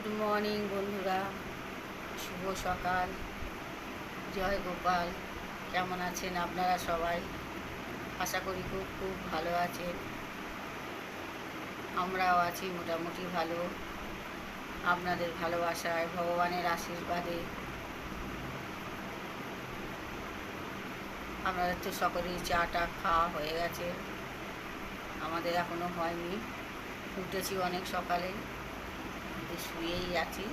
Good morning বন্ধুরা, শুভ সকাল, জয় গোপাল। কেমন আছেন আপনারা সবাই? আশা করি খুব খুব ভালো আছেন। আমরাও আছি মোটামুটি ভালো, আপনাদের ভালোবাসায়, ভগবানের আশীর্বাদে। আপনাদের তো সকলেই চাটা খাওয়া হয়ে গেছে, আমাদের এখনও হয়নি। উঠেছি অনেক সকালে, শুয়েই আছি।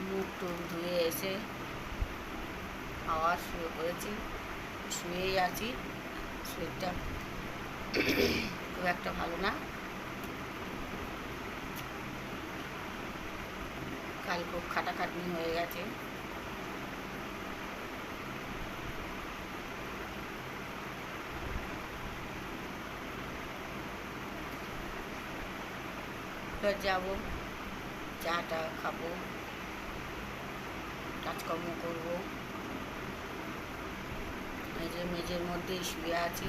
মুখ টুক ধুয়ে এসে আবার শুয়ে পড়েছি, শুয়েই আছি। শরীরটা খুব একটা ভালো না, কাল খুব খাটাখাটনি হয়ে গেছে। এবার যাবো, চাটা খাবো, কাজকর্ম করবো। এই যে মেঝের মধ্যেই শুয়ে আছি।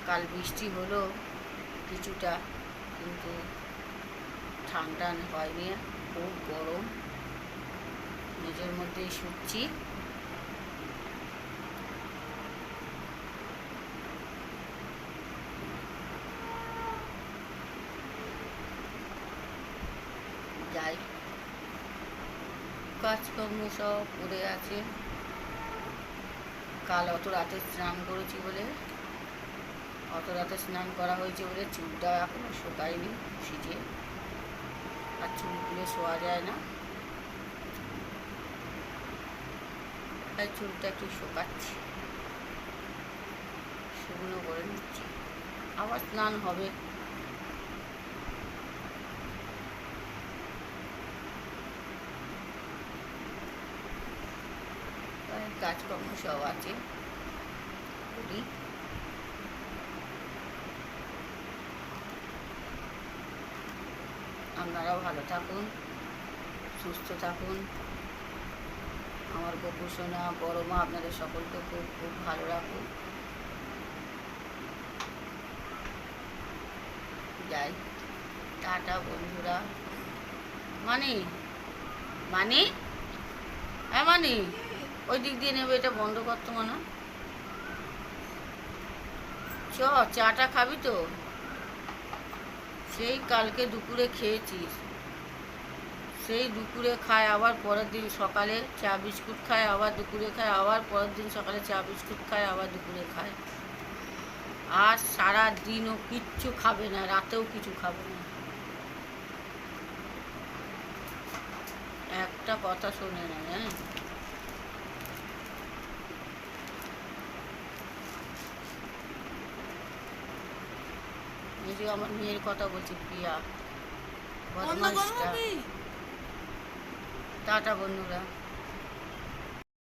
কাল বৃষ্টি হলো কিছুটা, কিন্তু ঠান্ডা হয়নি, খুব গরম। মেঝের মধ্যেই শুচ্ছি। যাই, কাজকর্ম সব পড়ে আছে। কাল অত রাতে স্নান করেছি বলে, অত রাতে স্নান করা হয়েছে বলে চুলটা এখনো শোকায়নি ভিজে, আর চুল খুলে শোয়া যায় না, তাই চুলটা একটু শোকাচ্ছি, শুকনো করে নিচ্ছি। আবার স্নান হবে। কাজকর্ম সব আছে, করি। আপনারাও ভালো থাকুন, সুস্থ থাকুন। আমার গপু সোনা বড় মা আপনাদের সকলকে খুব খুব ভালো রাখুন। যাই, টাটা বন্ধুরা। মানি মানি হ্যাঁ মানি, ওই দিক দিয়ে নেবে, এটা বন্ধ করতো মনে। চাটা খাবি তো? সেই কালকে দুপুরে খেয়েছিস, সেই দুপুরে খায়, আবার পরের দিন সকালে চা বিস্কুট খায়, আবার দুপুরে খায়, আবার পরের দিন সকালে চা বিস্কুট খায়, আবার দুপুরে খায়। আর সারা দিনও কিচ্ছু খাবে না, রাতেও কিছু খাবে না, একটা কথা শোনে না। হ্যাঁ, এই যে আমার মেয়ের কথা বলছি, প্রিয়া বদমাইশটা। টাটা বন্ধুরা।